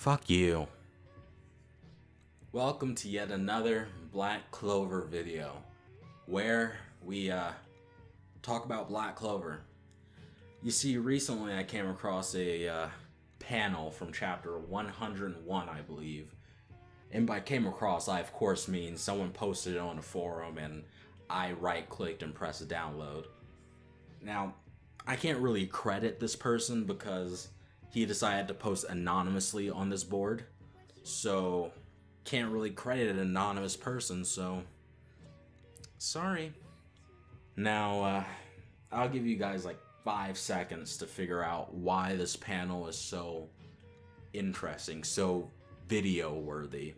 Fuck you. Welcome to yet another Black Clover video, where we talk about Black Clover. You see, recently I came across a panel from chapter 101, I believe. And by came across, I of course mean someone posted it on a forum and I right-clicked and pressed download. Now, I can't really credit this person because he decided to post anonymously on this board, so can't really credit an anonymous person, so sorry. Now, I'll give you guys like 5 seconds to figure out why this panel is so interesting, so video worthy.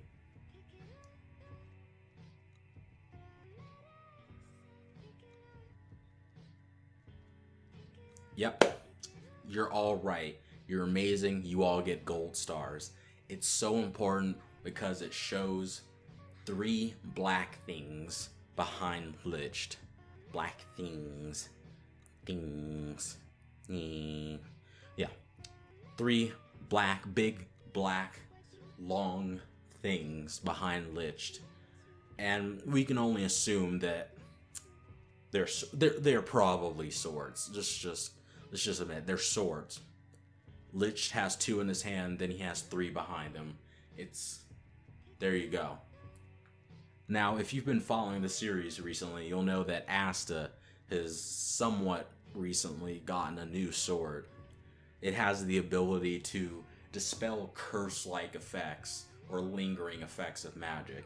Yep, you're all right. You're amazing. You all get gold stars. It's so important because it shows 3 black things behind Liched. Black things. Things. Yeah. 3 black, big, black, long things behind Liched. And we can only assume that they're probably swords. Let's just admit, they're swords. Lich has 2 in his hand, then he has 3 behind him. There you go. Now, if you've been following the series recently, you'll know that Asta has somewhat recently gotten a new sword. It has the ability to dispel curse-like effects or lingering effects of magic.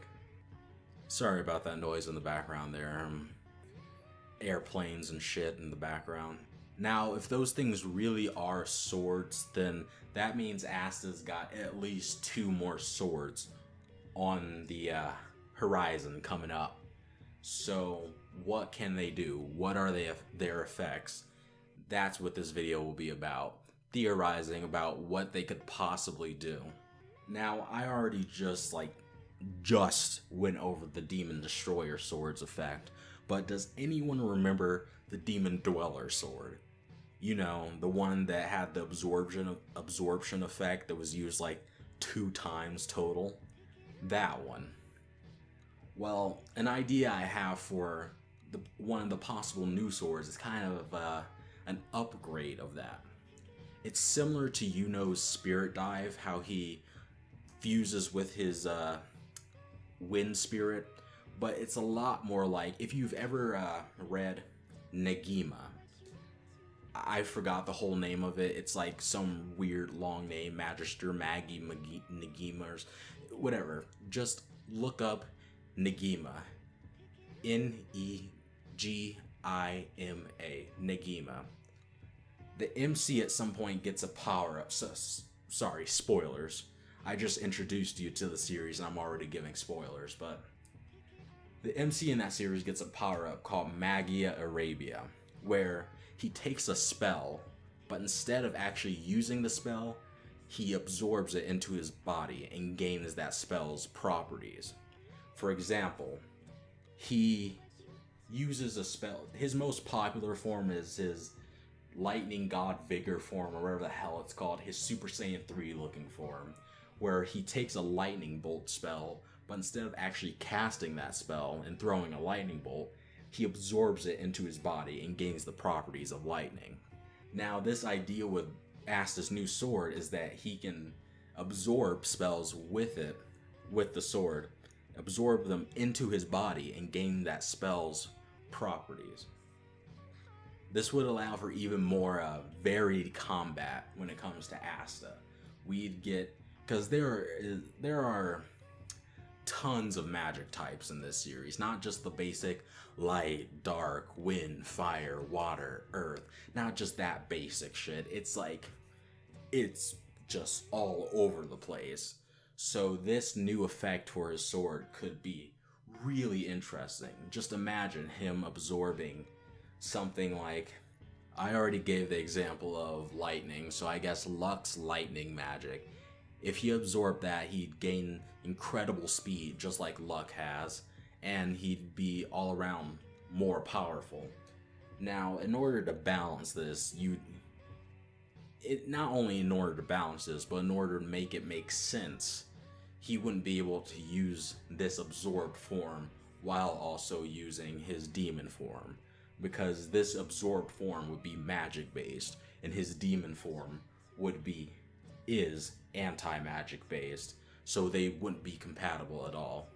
Sorry about that noise in the background there. Airplanes and shit in the background. Now, if those things really are swords, then that means Asta's got at least 2 more swords on the horizon coming up. So, what can they do? What are their effects? That's what this video will be about. Theorizing about what they could possibly do. Now, I already just went over the Demon Destroyer sword's effect, but does anyone remember the Demon Dweller sword? You know, the one that had the absorption effect that was used like 2 times total? That one. Well, an idea I have for one of the possible new swords is kind of an upgrade of that. It's similar to Yuno's Spirit Dive, how he fuses with his wind spirit, but it's a lot more like, if you've ever read Negima. I forgot the whole name of it. It's like some weird long name, Magister, Maggie, Negima, whatever. Just look up Negima. Negima. Negima. The MC at some point gets a power-up. Sorry, spoilers. I just introduced you to the series and I'm already giving spoilers, but the MC in that series gets a power-up called Magia Arabia, where he takes a spell, but instead of actually using the spell, he absorbs it into his body and gains that spell's properties. For example, he uses a spell. His most popular form is his Lightning God Vigor form, or whatever the hell it's called, his Super Saiyan 3 looking form, where he takes a lightning bolt spell, but instead of actually casting that spell and throwing a lightning bolt, he absorbs it into his body and gains the properties of lightning. Now, this idea with Asta's new sword is that he can absorb spells with the sword, absorb them into his body and gain that spell's properties. This would allow for even more varied combat when it comes to Asta. We'd get, because there are tons of magic types in this series, not just the basic light, dark, wind, fire, water, earth, not just that basic shit. It's just all over the place. So this new effect for his sword could be really interesting. Just imagine him absorbing something like, I already gave the example of lightning, so I guess Luck's lightning magic. If he absorbed that, he'd gain incredible speed, just like Luck has, and he'd be all around more powerful. Now, in order to balance this, it not only in order to balance this, but in order to make it make sense, he wouldn't be able to use this absorbed form while also using his demon form, because this absorbed form would be magic based and his demon form is anti-magic based, so they wouldn't be compatible at all.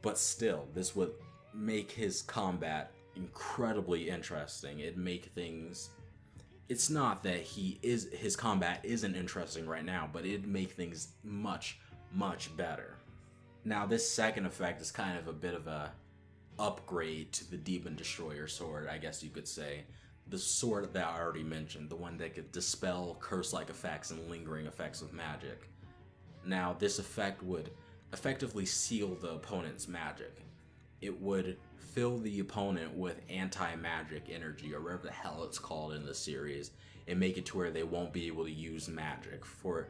But still, this would make his combat incredibly interesting. It'd make things, it's not that his combat isn't interesting right now, but it'd make things much better. Now this second effect is kind of a bit of a upgrade to the Demon Destroyer sword, I guess you could say. The sword that I already mentioned, the one that could dispel curse-like effects and lingering effects of magic. Now this effect would effectively seal the opponent's magic. It would fill the opponent with anti-magic energy, or whatever the hell it's called in the series, and make it to where they won't be able to use magic for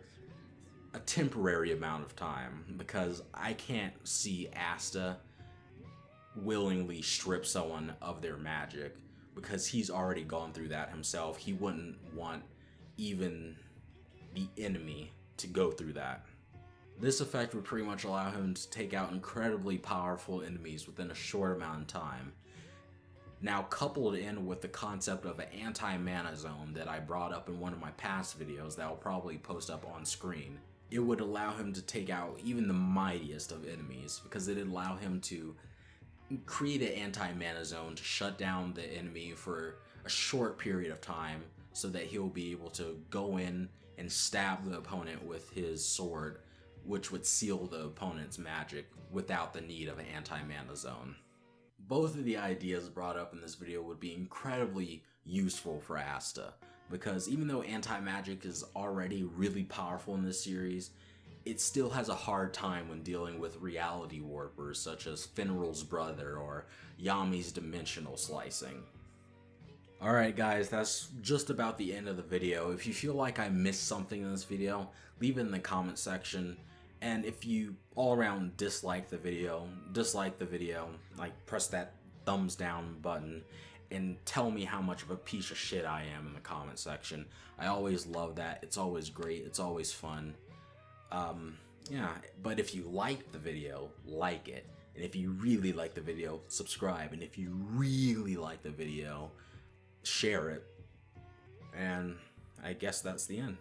a temporary amount of time, because I can't see Asta willingly strip someone of their magic, because he's already gone through that himself. He wouldn't want even the enemy to go through that. This effect would pretty much allow him to take out incredibly powerful enemies within a short amount of time. Now, coupled in with the concept of an anti-mana zone that I brought up in one of my past videos that I'll probably post up on screen, it would allow him to take out even the mightiest of enemies, because it'd allow him to create an anti-mana zone to shut down the enemy for a short period of time, so that he'll be able to go in and stab the opponent with his sword, which would seal the opponent's magic without the need of an anti-mana zone. Both of the ideas brought up in this video would be incredibly useful for Asta, because even though anti-magic is already really powerful in this series, it still has a hard time when dealing with reality warpers such as Finral's brother or Yami's dimensional slicing. Alright guys, that's just about the end of the video. If you feel like I missed something in this video, leave it in the comment section. And if you all around dislike the video, like press that thumbs down button and tell me how much of a piece of shit I am in the comment section. I always love that. It's always great. It's always fun. Yeah, but if you like the video, like it. And if you really like the video, subscribe. And if you really like the video, share it. And I guess that's the end.